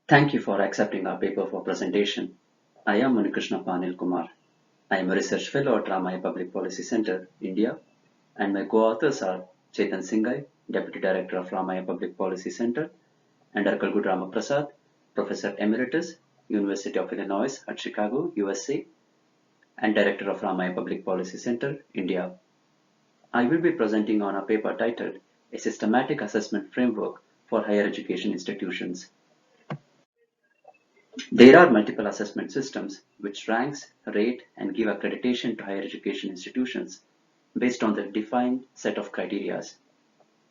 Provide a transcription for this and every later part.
Thank you for accepting our paper for presentation. I am Munikrishna Panil Kumar. I am a research fellow at Ramaya Public Policy Center, India, and my co-authors are Chetan Singhai, Deputy Director of Ramaya Public Policy Center, and Arkalgud Ramaprasad, Professor Emeritus, University of Illinois at Chicago, USA, and Director of Ramaya Public Policy Center, India. I will be presenting on a paper titled A Systematic Assessment Framework for Higher Education Institutions. There are multiple assessment systems which ranks, rate, and give accreditation to higher education institutions based on the defined set of criteria.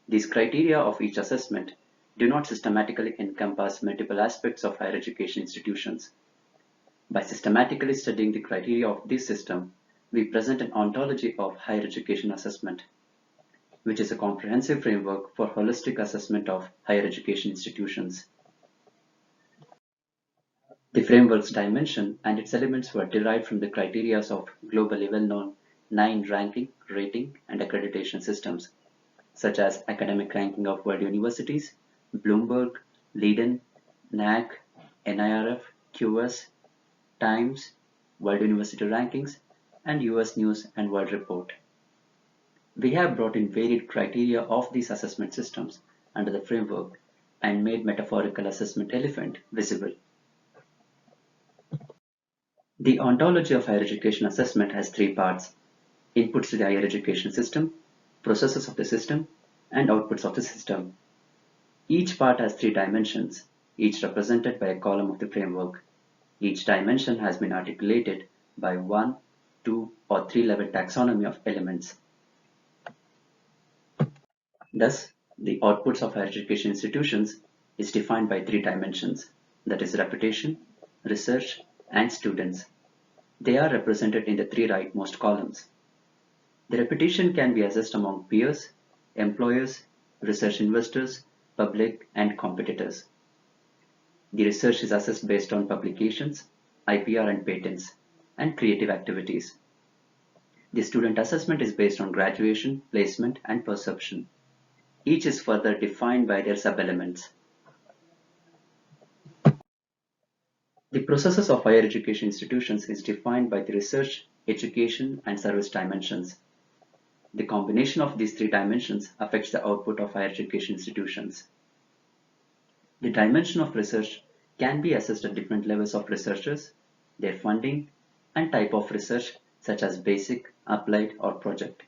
These criteria of each assessment do not systematically encompass multiple aspects of higher education institutions. By systematically studying the criteria of this system, we present an ontology of higher education assessment, which is a comprehensive framework for holistic assessment of higher education institutions. The framework's dimension and its elements were derived from the criteria of globally well-known 9 ranking, rating, and accreditation systems, such as Academic Ranking of World Universities, Bloomberg, Leiden, NAAC, NIRF, QS, Times, World University Rankings, and US News and World Report. We have brought in varied criteria of these assessment systems under the framework and made metaphorical assessment elephant visible. The ontology of higher education assessment has 3 parts: inputs to the higher education system, processes of the system, and outputs of the system. Each part has 3 dimensions, each represented by a column of the framework. Each dimension has been articulated by 1, 2, or 3 level taxonomy of elements. Thus, the outputs of higher education institutions is defined by 3 dimensions, that is reputation, research, and students. They are represented in the 3 rightmost columns. The reputation can be assessed among peers, employers, research investors, public, and competitors. The research is assessed based on publications, IPR and patents, and creative activities. The student assessment is based on graduation, placement, and perception. Each is further defined by their sub-elements. The processes of higher education institutions is defined by the research, education, and service dimensions. The combination of these 3 dimensions affects the output of higher education institutions. The dimension of research can be assessed at different levels of researchers, their funding, and type of research such as basic, applied, or project.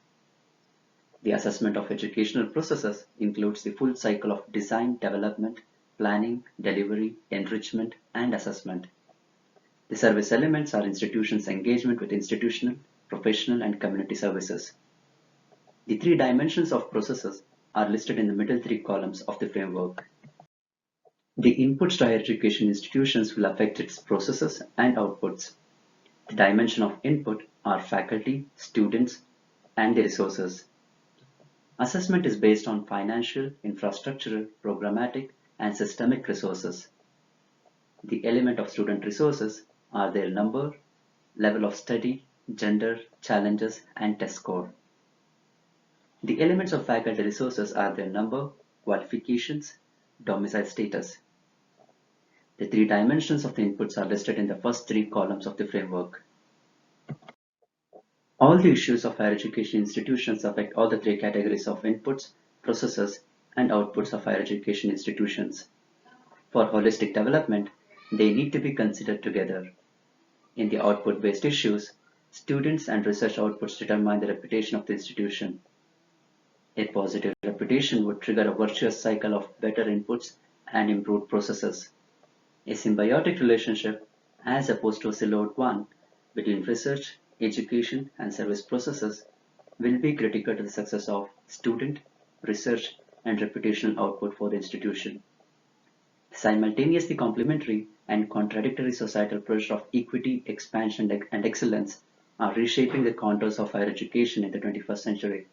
The assessment of educational processes includes the full cycle of design, development, planning, delivery, enrichment, and assessment. The service elements are institutions' engagement with institutional, professional, and community services. The 3 dimensions of processes are listed in the middle 3 columns of the framework. The inputs to higher education institutions will affect its processes and outputs. The dimension of input are faculty, students, and the resources. Assessment is based on financial, infrastructural, programmatic, and systemic resources. The element of student resources are their number, level of study, gender, challenges, and test score. The elements of faculty resources are their number, qualifications, domicile status. The 3 dimensions of the inputs are listed in the first 3 columns of the framework. All the issues of higher education institutions affect all the 3 categories of inputs, processes, and outputs of higher education institutions. For holistic development, they need to be considered together. In the output-based issues, students and research outputs determine the reputation of the institution. A positive reputation would trigger a virtuous cycle of better inputs and improved processes. A symbiotic relationship, as opposed to a siloed one, between research, education, and service processes will be critical to the success of student, research, and reputational output for the institution. Simultaneously complementary and contradictory societal pressure of equity, expansion, and excellence are reshaping the contours of higher education in the 21st century.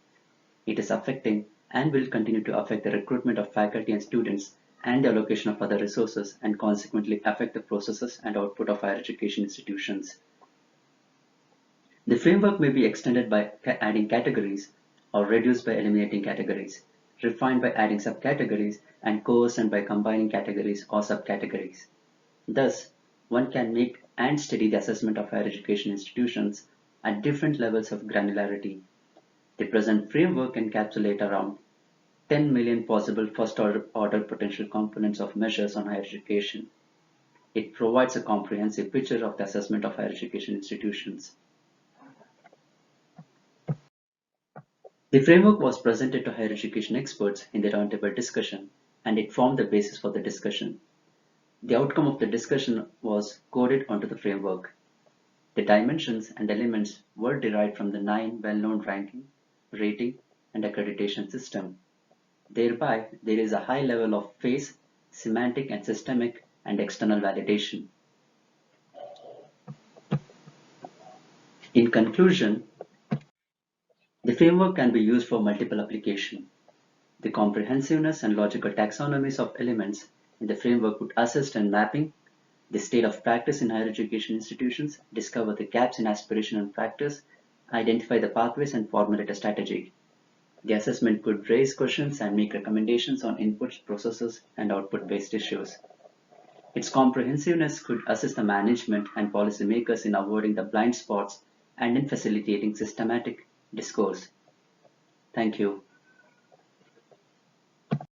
It is affecting and will continue to affect the recruitment of faculty and students and the allocation of other resources, and consequently affect the processes and output of higher education institutions. The framework may be extended by adding categories or reduced by eliminating categories, refined by adding subcategories, and coarsened by combining categories or subcategories. Thus, one can make and study the assessment of higher education institutions at different levels of granularity. The present framework encapsulates around 10 million possible first-order potential components of measures on higher education. It provides a comprehensive picture of the assessment of higher education institutions. The framework was presented to higher education experts in the roundtable discussion, and it formed the basis for the discussion. The outcome of the discussion was coded onto the framework. The dimensions and elements were derived from the 9 well-known ranking, rating, and accreditation system. Thereby, there is a high level of phase, semantic and systemic and external validation. In conclusion, the framework can be used for multiple applications. The comprehensiveness and logical taxonomies of elements in the framework would assist in mapping the state of practice in higher education institutions, discover the gaps in aspiration and practice, identify the pathways, and formulate a strategy. The assessment could raise questions and make recommendations on inputs, processes, and output-based issues. Its comprehensiveness could assist the management and policymakers in avoiding the blind spots and in facilitating systematic discourse. Thank you.